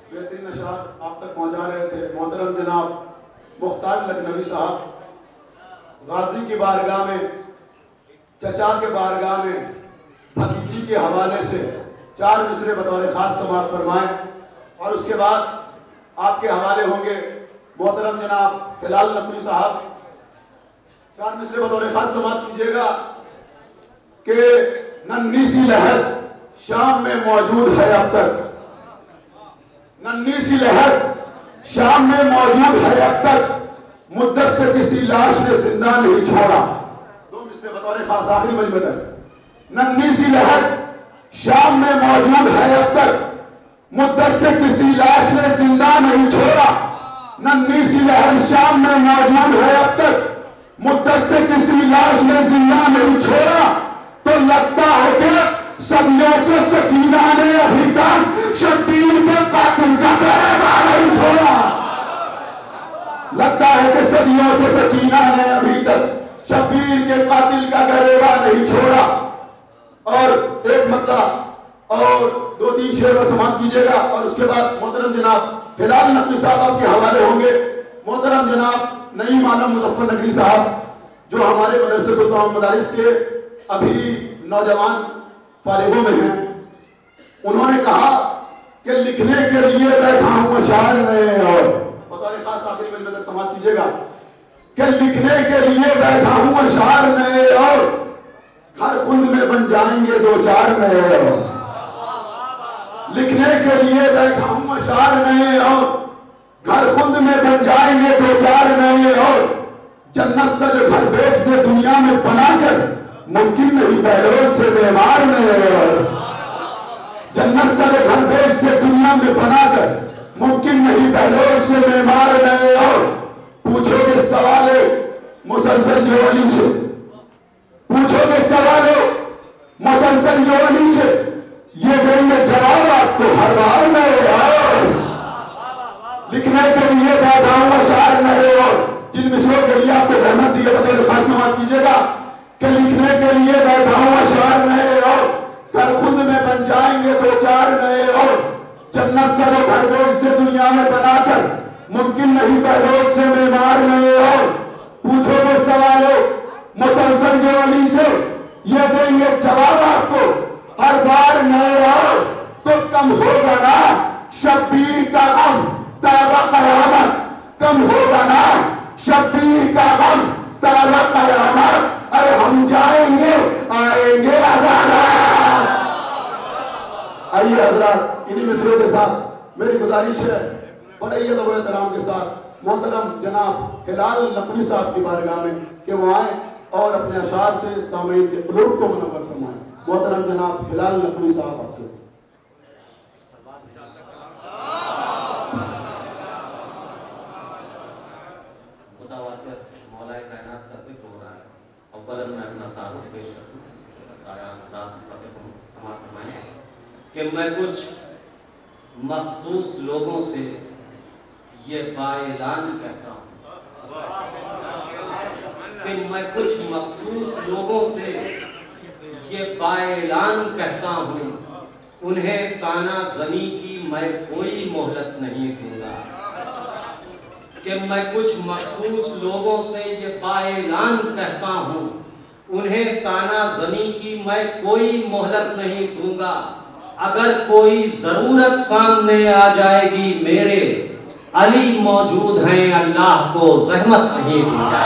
बेहतरीन अशार आप तक पहुंचा रहे थे। मोहतरम जनाब मुख्तार लखनवी साहब गाजी की बारगाह में, चचा के बारगाह में भतीजी के हवाले से 4 मिसरे बतौर खास समाअत फरमाएं और उसके बाद आपके हवाले होंगे मोहतरम जनाब हिलाल नकवी साहब। 4 मिसरे बतौर खास समाअत कीजिएगा कि नन्ही सी लहर शाम में मौजूद है अब तक, नन्ही सी लहर शाम में मौजूद है अब तक, मुद्दत से किसी लाश ने जिंदा नहीं छोड़ा। 2 मिसरे बतौर खास आखिरी मजमे तक। नन्ही सी लहर शाम में मौजूद है अब तक, मुद्दत से किसी लाश ने जिंदा नहीं छोड़ा। नन्ही सी लहर शाम में मौजूद है अब तक, मुद्दत से किसी लाश ने जिंदा नहीं छोड़ा। तो लगता है कि सदियों से सकीना ने अभी तक शब्बीर के कातिल का गिरवा नहीं छोड़ा। लगता है कि सदियों से सकीना ने अभी तक शब्बीर के कातिल का गिरवा नहीं छोड़ा। और एक मतलब और 2-3 शेर का समाप्त कीजिएगा और उसके बाद मोहतरम जनाब हिलाल नकवी साहब आपके हवाले होंगे। मोहतरम जनाब नईम आलम मुजफ्फर नकवी साहब जो हमारे मदरसे सुल्तान मदारिस के अभी नौजवान फारिगों में हैं, उन्होंने कहा कि लिखने के लिए बैठा हूं अशार में, और बतौर खास आखिरी मजमे तक समाप्त कीजिएगा कि लिखने के लिए बैठा हूं अशार में और हर खुद में बन जाएंगे 2-4 नए। और लिखने के लिए बैठा हूं अशार में और घर खुद में बन जाएंगे 2-4 नए। और जन्नत से जो घर बेच दे दुनिया में बनाकर मुमकिन नहीं पहलों से मेमार में। और जन्नत से जो घर बेच दे दुनिया में बनाकर मुमकिन नहीं पहलों से मेमार में। और पूछोगे सवाल मुसलसल जोली से, पूछोगे सवाल मुसलसल जोली से, ये देंगे जवाब आपको हर बार में। और लिखने के लिए बैठा हूं अशार में और जिन मिसरों के लिए आपको रहमत दी है बतौर खास समाप्त कीजिएगा कि लिखने के लिए बैठा हूं अशार में और घर खुद में बन जाएंगे 2-4 नए। और जन्नत से वो घर बेच दे दुनिया में बनाकर मुमकिन नहीं पहलों से मेमार नए। और पूछोगे सवाल मुसलसल जो अली से, ये देंगे जवाब आपको हर बार नए। और तो कम होगा ना शब्बीर का गम ताबा कयामत, कम होगा ना शब्बीर का गम ताबा कयामत। अरे हम जाएंगे आएंगे हज़ारा। आइए हजरात, इन्हीं मिसरों के साथ मेरी गुजारिश है बड़े अदब एहतराम के साथ मोहतरम जनाब हिलाल नकवी साहब की बारगाह में कि वो आए और अपने अशार से सामईन के कुलूब को मुनव्वर फरमाएं। मोहतरम जनाब हिलाल नकवी साहब आपके कि मैं कुछ मखसूस लोगों से ये बाएलान कहता हूँ, कि मैं कुछ मखसूस लोगों से ये बाएलान कहता हूँ, उन्हें ताना जनी की मैं कोई मोहलत नहीं दूंगा। कि मैं कुछ मखसूस लोगों से ये बाएलान कहता हूँ, उन्हें ताना जनी की मैं कोई मोहलत नहीं दूंगा। अगर कोई जरूरत सामने आ जाएगी मेरे, अली मौजूद हैं, अल्लाह को जहमत नहीं दूंगा।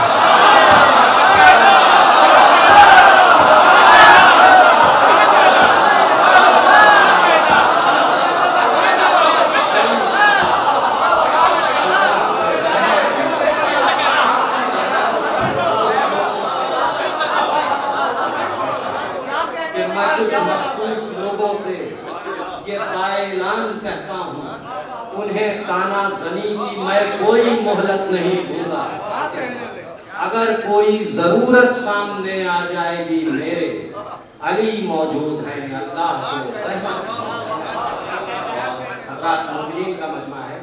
कहता हूँ, उन्हें ताना जनी की मैं कोई मोहलत नहीं दूंगा। अगर कोई जरूरत सामने आ जाएगी मेरे, अली मौजूद हैं, अल्लाह को रहमत। हज़रात मोमिनीन का मजमा है,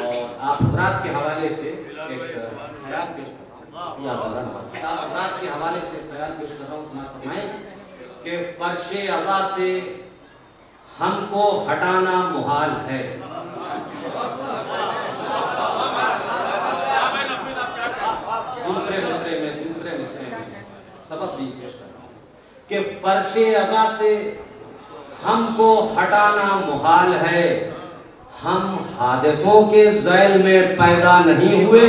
और आप हज़रात के हवाले से एक ख्याल पेश कर रहा हूँ, हज़रात के हवाले से ख्याल पेश कर रहा हूँ। सुना फरमाएं कि परशे अज़ा से हमको हटाना मुहाल है। दूसरे मिसरे में सबब भी पेश कर रहा हूं कि फर्शे अज़ा से हमको हटाना मुहाल है। हम हादिसों के ज़ैल में पैदा नहीं हुए।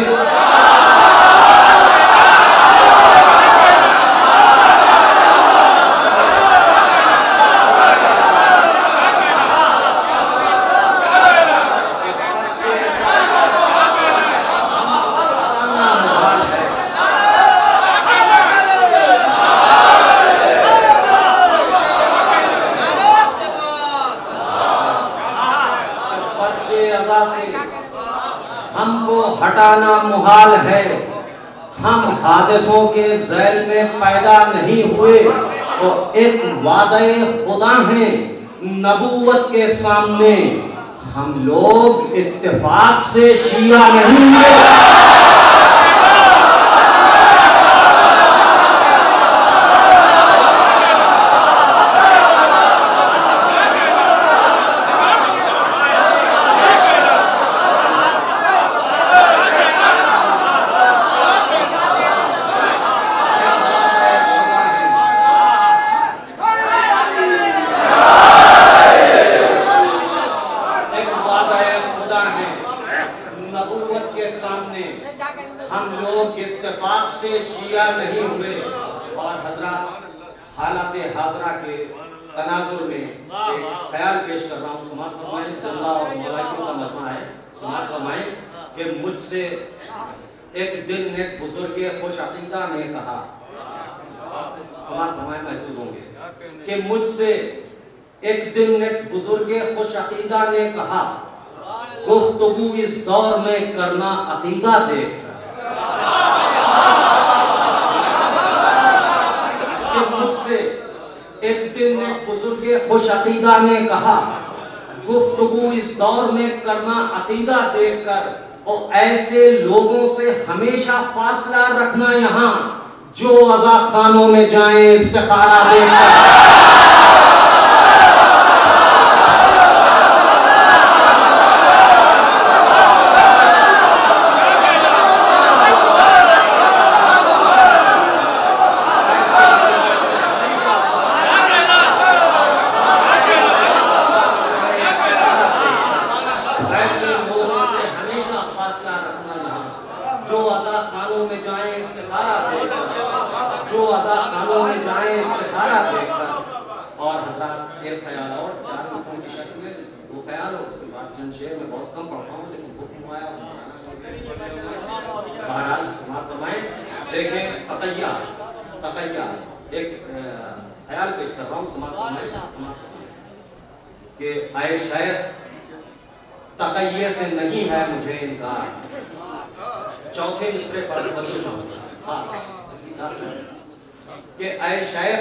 हमको हटाना मुहाल है। हम हादिसों के ज़ैल में पैदा नहीं हुए। तो एक वादे खुदा है नबूवत के सामने हम लोग इत्तेफाक से शिया नहीं हुए। हम लोग इत्तेफाक से शिया नहीं हुए। और हजरत हालात हाजरा के तनाजुर में एक ख्याल पेश कर रहा हूँ। समाअत फरमाएं, जिंदा और मलाइकों का मजमा है। समाअत फरमाएं कि मुझसे एक दिन एक बुजुर्ग खुश अकीदा ने कहा, समाअत फरमाएं महसूस होंगे कि मुझसे एक दिन एक बुजुर्ग खुश अकीदा ने कहा, गुफ्तगू इस दौर में करना अकीदा देखकर। मुझसे एक दिन एक बुजुर्ग खुश अकीदा ने कहा, गुफ्तगू इस दौर में करना अकीदा देखकर और ऐसे लोगों से हमेशा फासला रखना यहाँ जो अज़ा खानों में जाएं इस्तिखारा देखकर। और हज़रात एक ख्याल और 4 मिसरों की शक्ल में वो ख्याल और उसके बाद जंशेर में बहुत कम पढ़ता हूँ लेकिन हुक्म आया बहरहाल समाअत फरमाएं। देखें तक़य्या एक ख्याल पेश कर रहा हूँ। समाअत फरमाएं कि आए शेख तक़य्ये से नहीं है मुझे इनकार। चौथे मिसरे पर कि ऐ शेख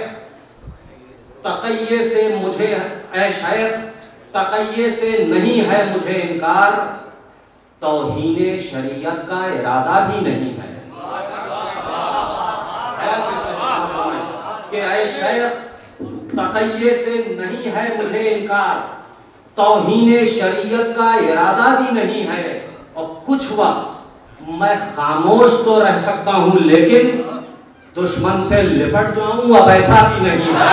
तक़य्ये से मुझे, ऐ शेख तक़य्ये से नहीं है मुझे इनकार, तौहीने शरीयत का इरादा भी नहीं है। कि ऐ शेख तक़य्ये से नहीं है मुझे इनकार, तौहीने शरीयत का इरादा भी नहीं है। और कुछ वक्त मैं खामोश तो रह सकता हूं लेकिन दुश्मन से लिपट जाऊं अब ऐसा भी नहीं है।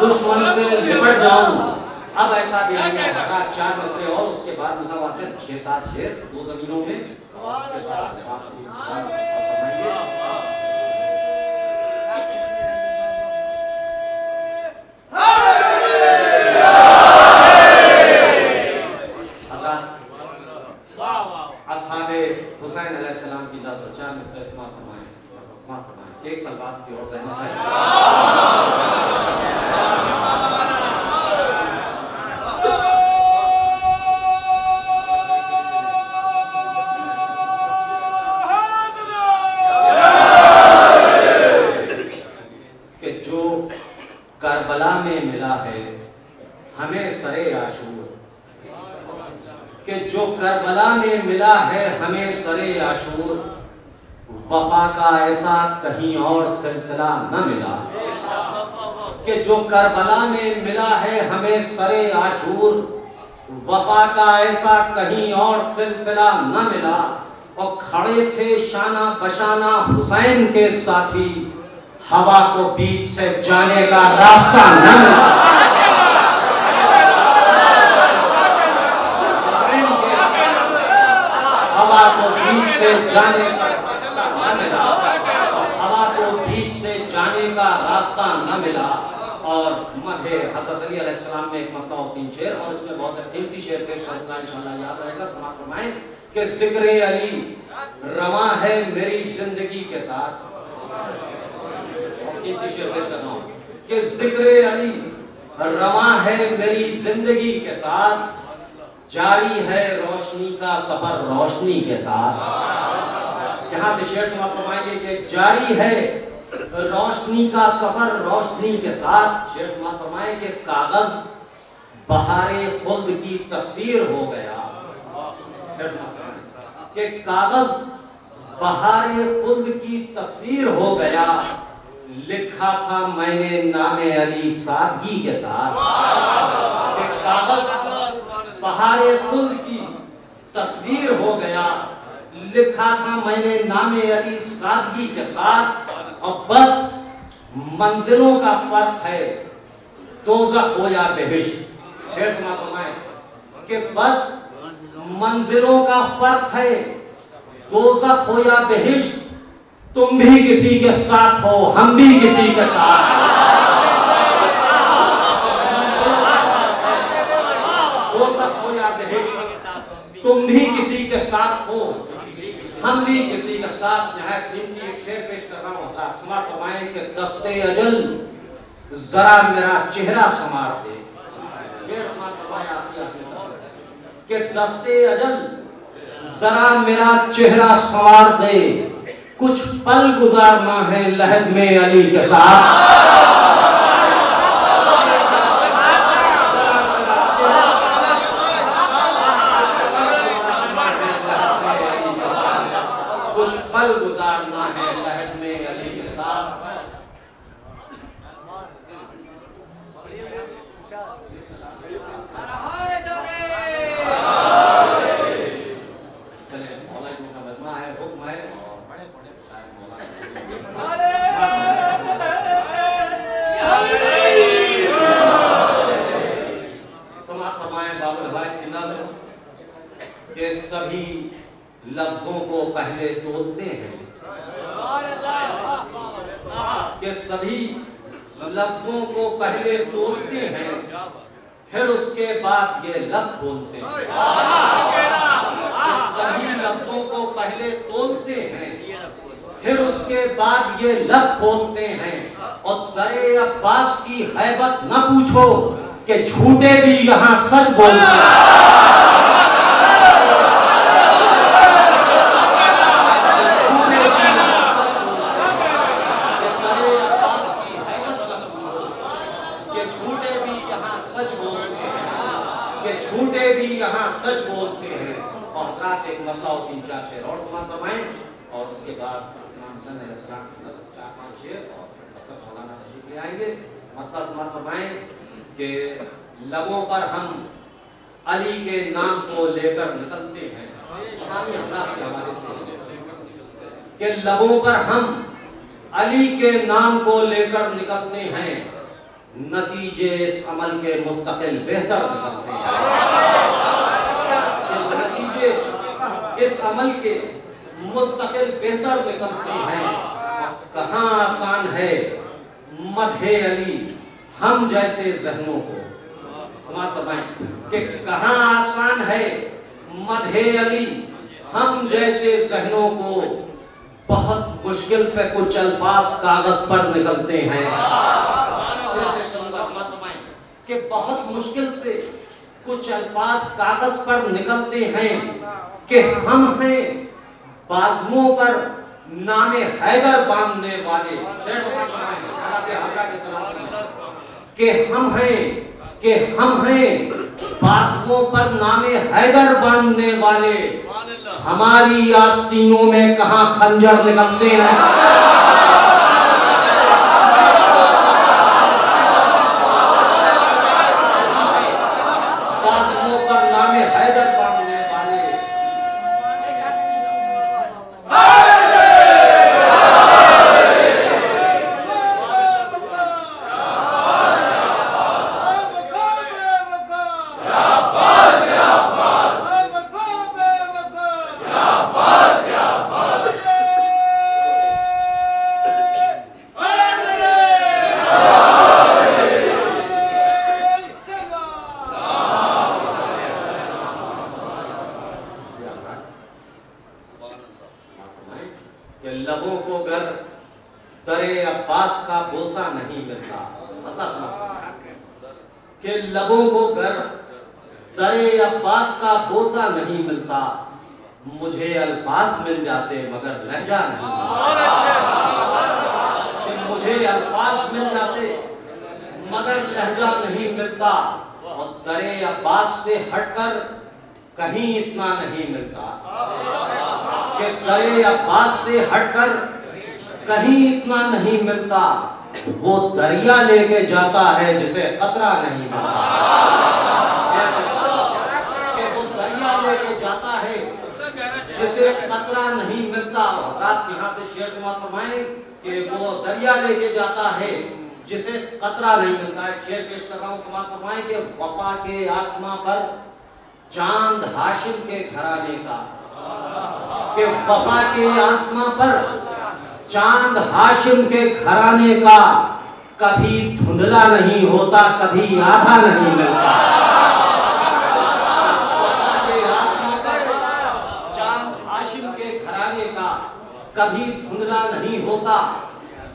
दुश्मन से लिपट जाऊं अब ऐसा भी नहीं है। 4 मिसरे और उसके बाद मुतवातिर 6-7 शेर 2 जमीनों में। हुसैन अलैहिस्सलाम की दाद 4 मिसरे समाअत फरमाएं। एक सलवात की और ज़हमत है। कि जो करबला में मिला है हमें सरे आशूर, कि जो करबला में मिला है हमें सरे आशूर, वफा का ऐसा कहीं और सिलसिला न मिला कि जो करबला में मिला है हमें सरे आशूर। वफा का ऐसा कहीं और सिलसिला न मिला। और खड़े थे शाना बशाना हुसैन के साथी, हवा को बीच से जाने का रास्ता न मिला। हवा को बीच से जाने का रास्ता न मिला। हवा को बीच से जाने का रास्ता न मिला। और मधे हजरत अली अलैहिस्सलाम में एक मतलब 3 शेर, और इसमें बहुत कीमती शेर पेश करूंगा, इंशाल्लाह याद रहेगा। समाप्त फरमाएं कि जिक्र अली रवा है मेरी जिंदगी के साथ। और कीमती शेर पेश कर रहा हूं कि जिक्र अली रवा है मेरी जिंदगी के साथ, जारी है रोशनी का सफर रोशनी के साथ। यहां से शेर समाप्त फरमाएंगे कि जारी है रोशनी का सफर रोशनी के साथ। शेर समाप्त फरमाएं कि कागज बहारे खुल्द की तस्वीर हो गया। कि कागज बहारे खुल्द की तस्वीर हो गया, लिखा था मैंने नामे अली सादगी के साथ। कि कागज बहारे खुल्द की तस्वीर हो गया, लिखा था मैंने नामे अली सादगी के साथ। और बस मंजिलों का फर्क है, दोज़ख हो या बेहिश्त। शेर समाप्त फरमाएं कि बस मंजिलों का फर्क है, दोज़ख हो या बेहिश्त। तुम भी किसी के साथ हो, हम भी किसी के साथ। दोज़ख हो या बेहिश्त, तुम भी किसी के साथ हो, हम भी किसी के साथ। नहायत कीमती एक शेर पेश कर रहा हूँ। समाप्त फरमाएं कि दस्ते अजल जरा मेरा चेहरा संवार दे। शेर समाप्त फरमाया कि दस्ते अजल जरा मेरा चेहरा संवार दे, कुछ पल गुजारना है लहद में अली के साथ। कुछ पल गुजारना है लहद में अली के साथ। के सभी लफ्जों को पहले तोड़ते हैं, कि सभी लफ्जों को पहले तोड़ते हैं, फिर उसके बाद ये लब बोलते हैं। सभी लफ्जों को पहले तोड़ते हैं, फिर उसके बाद ये लब खोलते हैं। और दरे अब्बास की हैबत न पूछो कि झूठे भी यहाँ सच बोलते हैं। झूठे भी यहाँ सच बोलते हैं। और हज़रात एक मतलब और 3-4 शेर और समाप्त फरमाएं, और उसके बाद इमाम हुसैन अलैहिस्सलाम के 4-5 शेर और तब तक मौलाना तशरीफ ले आएंगे। मतलब समाप्त फरमाएं कि लबों पर हम अली के नाम को लेकर निकलते हैं, शामी हज़रात के हवाले से, कि लबों पर हम अली के नाम को लेकर निकलते हैं, नतीजे इस अमल के मुस्तकिल बेहतर निकलते हैं। नतीजे इस अमल के मुस्तकिल बेहतर निकलते हैं। कहाँ आसान है मदहे अली हम जैसे जहनों को। समाप्त फरमाएं कि कहाँ आसान है मदहे अली हम जैसे जहनों को, बहुत मुश्किल से कुछ अल्फाज कागज पर निकलते हैं। कि बहुत मुश्किल से कुछ अल्फाज कागज पर निकलते हैं, कि हम हैं बाजुओं पर नामे हैदर बांधने वाले। कि हम हैं बाजुओं पर नामे हैदर बांधने वाले, हमारी आस्तीनों में कहां खंजर निकलते हैं। काज़िमों पर नामे हैदर बांधने वाले कि लबों को गर दरे अब्बास का बोसा नहीं मिलता। मतलब समझ कि लबों को गर दरे अब्बास का बोसा नहीं मिलता। मुझे अल्फाज मिल जाते मगर लहजा नहीं मिलता। कि मुझे अल्फाज मिल जाते मगर लहजा नहीं मिलता। और दरे अब्बास से हटकर कहीं इतना नहीं मिलता। कि दरे अब्बास से हटकर कहीं इतना नहीं मिलता। वो दरिया लेके जाता है जिसे कतरा नहीं मिलता। कि वो दरिया लेके जाता है जिसे कतरा नहीं मिलता। हज़रात यहाँ से शेर समाप्त फरमाएं कि वो दरिया लेके जाता है जिसे कतरा नहीं मिलता है। शेर पेश कर रहा हूँ, समाप्त फरमाएं कि वफा के आसमां पर चांद हाशिम के घराने का। कि वफा के आसमां पर चांद हाशिम के घराने का कभी धुंधला नहीं होता, कभी आधा नहीं मिलता। वफा के आसमां पर चांद हाशिम के घराने का कभी धुंधला नहीं होता,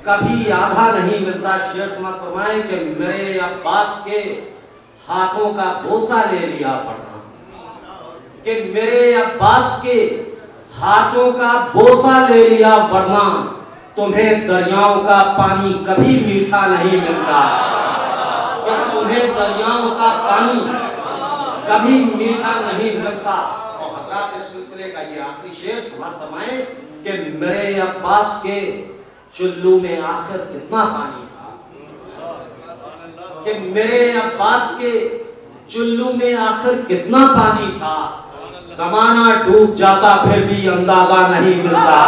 कभी आधा नहीं मिलता। शेर समाप्त फरमाएं कि मेरे अब्बास के हाथों का बोसा ले लिया पड़ना। कि मेरे अब्बास के हाथों का बोसा ले लिया वरना तुम्हें दरियाओं का पानी कभी मीठा नहीं मिलता। कि तुम्हें दरियाओं का पानी कभी मीठा नहीं मिलता। और हज़रात इस सिलसिले का ये आखिरी शेर समाप्त फरमाएं कि मेरे अब्बास के चुल्लू में आखिर कितना पानी था। कि मेरे अब्बास के चुल्लू में आखिर कितना पानी था। ज़माना डूब जाता फिर भी अंदाजा नहीं मिलता।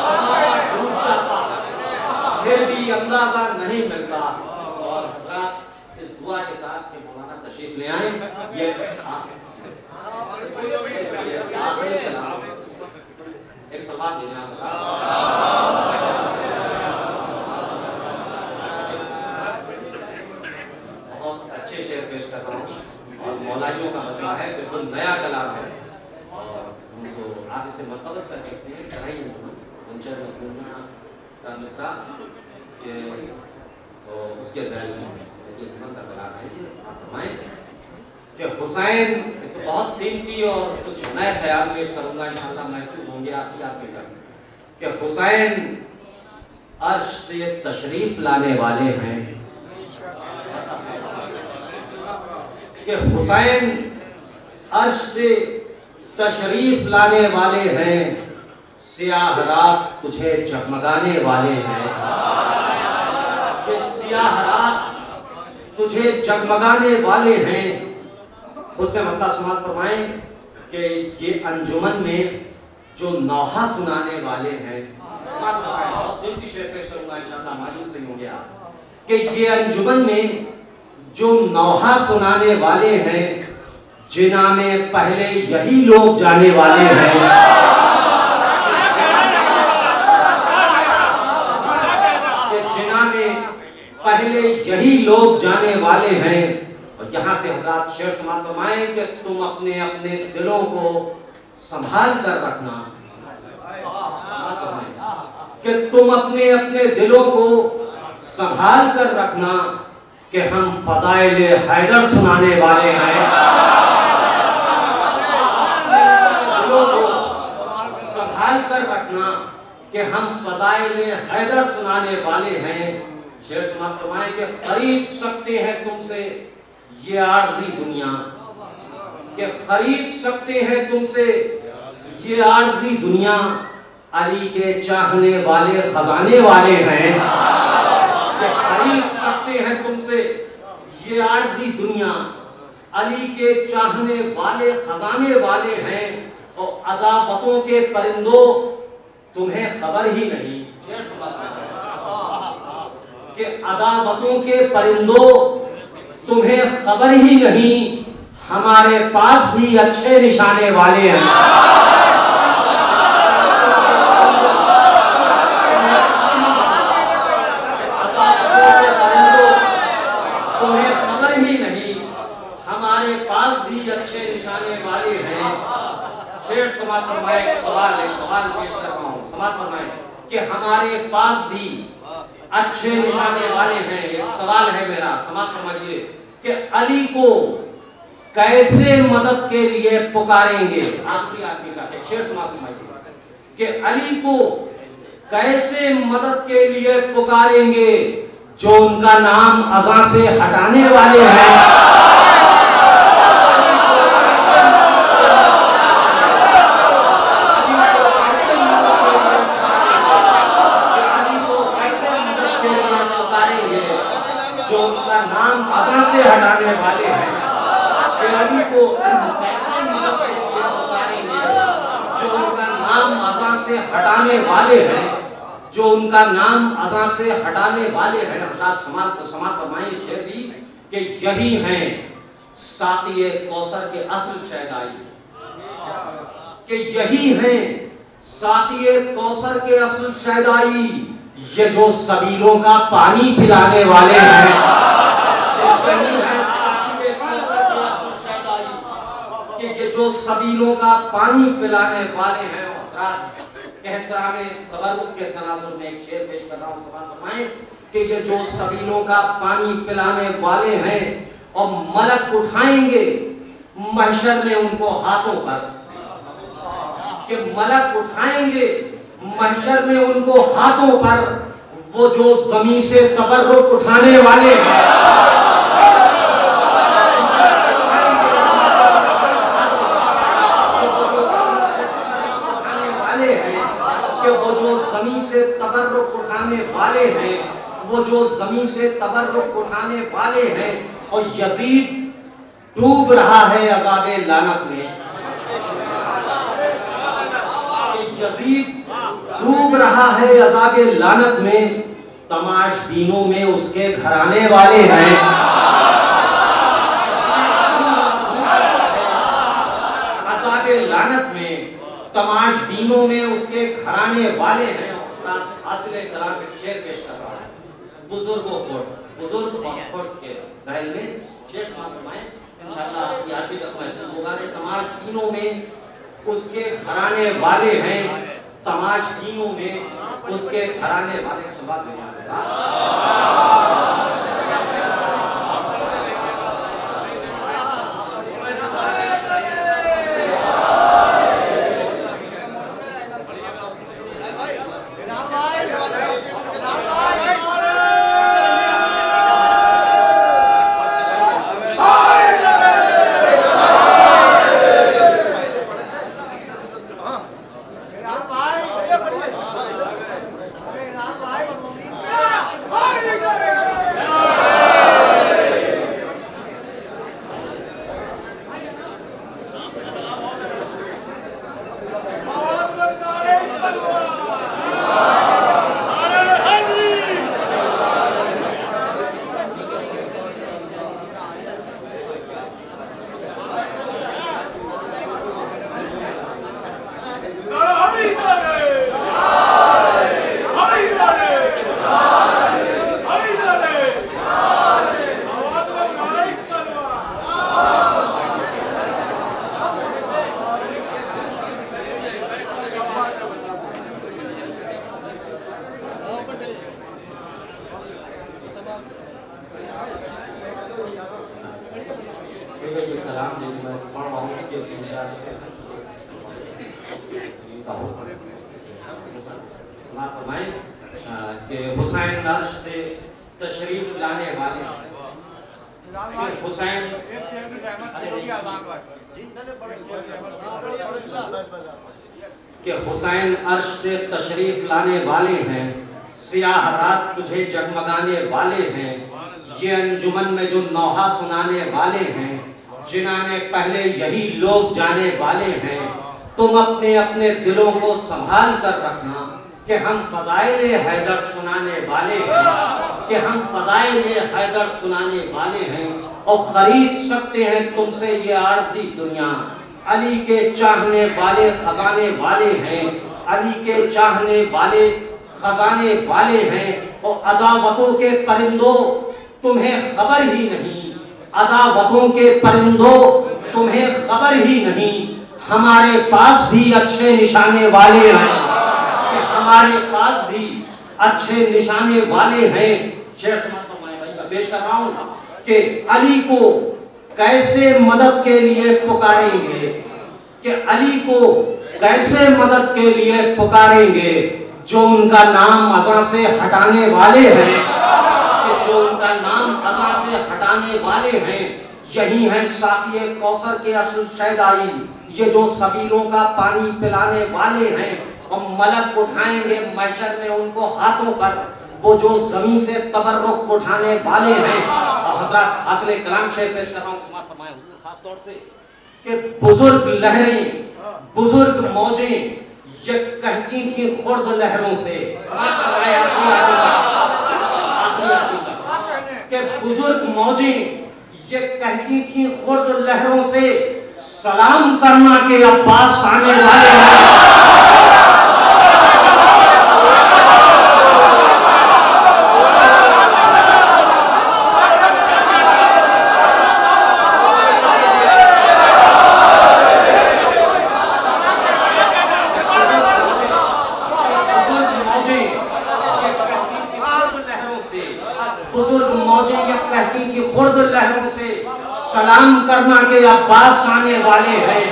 ज़माना डूब जाता फिर भी अंदाजा नहीं मिलता। और हज़रात इस दुआ के साथ कि मौलाना तशरीफ ले आए। ये आखिरी कलाम एक सवाल देने बहुत अच्छे शेर पेश कर रहा हूँ और मौलाइयों का मसला है, बिल्कुल नया कलाम है और उनको आप इसे मरतबत कर सकते हैं। कराई मंचर मजमूना का मिसरा के उसके ज़ैल में ये का कलाम है। ये फरमाएं कि हुसैन, इसको बहुत कीमती और कुछ नए ख्याल पेश करूंगा इंशाअल्लाह, महसूस होंगे आपकी याद में कर कि हुसैन अर्श से तशरीफ लाने वाले हैं। कि हुसैन अर्श से तशरीफ लाने वाले हैं, सियाह रात तुझे जगमगाने वाले हैं। कि सियाह रात तुझे जगमगाने वाले हैं। उससे मतलब समाप्त फरमाएं कि ये अंजुमन में जो नौहा सुनाने वाले हैं, बहुत दिल की शेर पेश करूंगा इंशाअल्लाह, मालूम से हो गया कि ये अंजुमन में जो नौहा सुनाने वाले हैं, जिना में पहले यही लोग जाने वाले हैं। जिना में पहले यही लोग जाने वाले हैं। और यहाँ से हज़रात शेर समाप्त फरमाएं कि तुम अपने अपने दिलों को संभाल कर रखना। कि तुम अपने अपने दिलों को संभाल कर रखना कि हम फज़ाइल हैदर सुनाने वाले हैं। दिलों को संभाल कर रखना कि हम फज़ाइल हैदर सुनाने वाले हैं। शेर समाप्त फरमाएं कि खरीद सकते हैं तुमसे ये आर्ज़ी दुनिया, कि खरीद सकते हैं तुमसे ये आर्जी दुनिया, अली के चाहने वाले खजाने वाले हैं। कि खरीद सकते हैं तुमसे ये आर्जी दुनिया, अली के चाहने वाले खजाने वाले हैं, और अदावतों के परिंदों तुम्हें खबर ही नहीं। कि अदावतों के परिंदों तुम्हें खबर ही नहीं, हमारे पास भी अच्छे निशाने वाले हैं। तुम्हें खबर ही नहीं, हमारे पास भी अच्छे निशाने वाले हैं। शेर समाज फरमाए, एक सवाल पेश कर रहा हूं, समाज फरमाए कि हमारे पास भी अच्छे निशाने वाले हैं। एक सवाल है मेरा, समाज फरमाइए कि अली को कैसे मदद के लिए पुकारेंगे। आखिरी आदमी का एक शेर समाज फरमाइए कि अली को कैसे मदद के लिए पुकारेंगे, जो उनका नाम अज़ां से हटाने वाले हैं। जो उनका नाम अज़ां से हटाने वाले हैं। अली को कैसे मदद के लिए पुकारेंगे, जो उनका नाम अज़ां से हटाने वाले हैं, जो उनका नाम अज़ां से हटाने वाले हैं। अर्थात समाज फरमाएं शेर भी कि यही हैं साक़िए कौसर के असल शहदाई, कि यही हैं साक़िए कौसर के असल शहदाई, ये जो सबीलों का पानी पिलाने वाले हैं। यही है साक़िए कौसर के असल शहदाई, कि ये जो सबीलों का पानी पिलाने वाले हैं। एहतराम तबर्रुक के तनाजुर में एक शेर पेश कर रहा हूं, समाज फरमाएं कि ये जो सबीलों का पानी पिलाने वाले हैं, और मलक उठाएंगे महशर में उनको हाथों पर, कि मलक उठाएंगे महशर में उनको हाथों पर, वो जो ज़मीन से तबर्रुक उठाने वाले हैं। वो जो ज़मीन से तबर्रुक उठाने वाले हैं, वो जो ज़मीन से तबर्रुक उठाने वाले हैं। और यजीद डूब रहा है अज़ाबे लानत में, यजीद डूब रहा है अज़ाबे लानत में, तमाशबीनों में उसके घराने वाले हैं। अज़ाबे लानत में तमाशबीनों में उसके घराने वाले हैं। और हासिल कलाम के शेर पेश कर रहा है, बुजुर्ग के ज़ाहिर में शेर फरमाएं, इंशाअल्लाह याद भी तक महसूस होगा कि तमाशबीनों में उसके घराने वाले हैं, तमाशबीनों में उसके घराने वाले। सवाल में हुसैन अर्श से तशरीफ लाने वाले हुसैन कि हुसैन अर्श से तशरीफ लाने वाले हैं, सियाह रात तुझे जगमगाने वाले हैं, ये अंजुमन में जो नौहा सुनाने वाले हैं, जिन्होंने पहले यही लोग जाने वाले हैं। तुम अपने अपने दिलों को संभाल कर रखना कि हम फज़ाइल हैदर सुनाने वाले हैं, कि हम फज़ाइल हैदर सुनाने वाले हैं और खरीद सकते हैं तुमसे ये आर्जी दुनिया। अली के चाहने वाले खजाने वाले हैं, अली के चाहने वाले खजाने वाले हैं और अदावतों के परिंदों तुम्हें खबर ही नहीं, अदावतों के परिंदों तुम्हें खबर ही नहीं। हमारे पास भी अच्छे निशाने वाले हैं, कि हमारे पास भी अच्छे निशाने वाले हैं। शेर समाप्त फरमाए भाई, मैं पेश कर रहा हूं कि अली को कैसे मदद के लिए पुकारेंगे, कि अली को कैसे मदद के लिए पुकारेंगे, जो उनका नाम अज़ा से हटाने वाले हैं, कि जो उनका नाम अज़ा से हटाने वाले हैं। यही है साक़िए कौसर के असल शैदाई, ये जो सबीलों का पानी पिलाने वाले हैं। और मलक उठाएंगे महशर में उनको हाथों पर, वो जो जमीन से तबर्रुक उठाने वाले हैं। और हज़रत हासिल कलाम शेर पेश कर रहा हूं, समाअत फरमाएं हुजूर खास तौर से कि बुजुर्ग लहरें, बुजुर्ग मौजें ये कहती थी खुर्द लहरों से, कि बुजुर्ग मौजें ये कहती थी खुर्द लहरों से, सलाम करना के अब्बास आने वाले हैं। बुजुर्ग मौजें ये कहती थी खुर्द लहरों से, सलाम करना के अब्बास आने वाले हैं,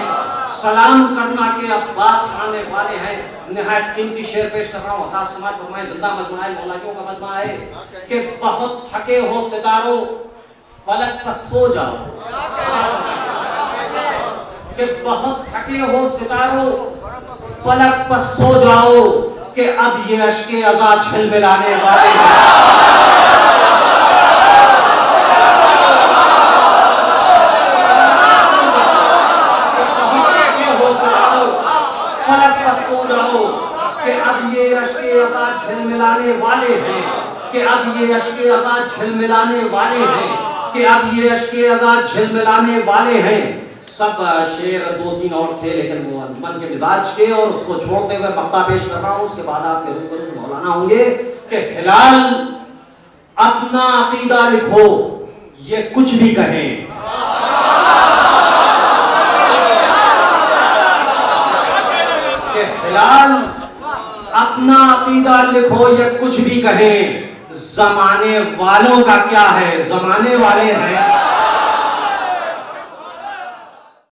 सलाम करना के अब्बास आने वाले हैं। निहायत कीमती शेर पेश कर रहा हूँ, खास समाअत फरमाएं, जिंदा मजमा है, मौलाइयों का मजमा है कि बहुत थके हो सितारों फलक पर सो जाओ, कि बहुत थके हो सितारों फलक पर सो जाओ, कि अब ये अश्के अज़ा झिलमिलाने वाले हैं। कि अब ये अश्के अज़ा झिलमिलाने वाले हैं, कि अब ये अश्के अज़ा झिलमिलाने वाले हैं, कि अब ये अश्के अज़ा झिलमिलाने वाले हैं। सब शेर दो तीन और थे, लेकिन वो अंजुमन के मिजाज के, और उसको छोड़ते हुए मक्ता पेश कर रहा हूँ। उसके बाद आपके रूबरू मौलाना होंगे कि हिलाल अपना अकीदा लिखो, ये कुछ भी कहें, कि हिलाल अपना अकीदा लिखो, ये कुछ भी कहें, जमाने वालों का क्या है, जमाने वाले हैं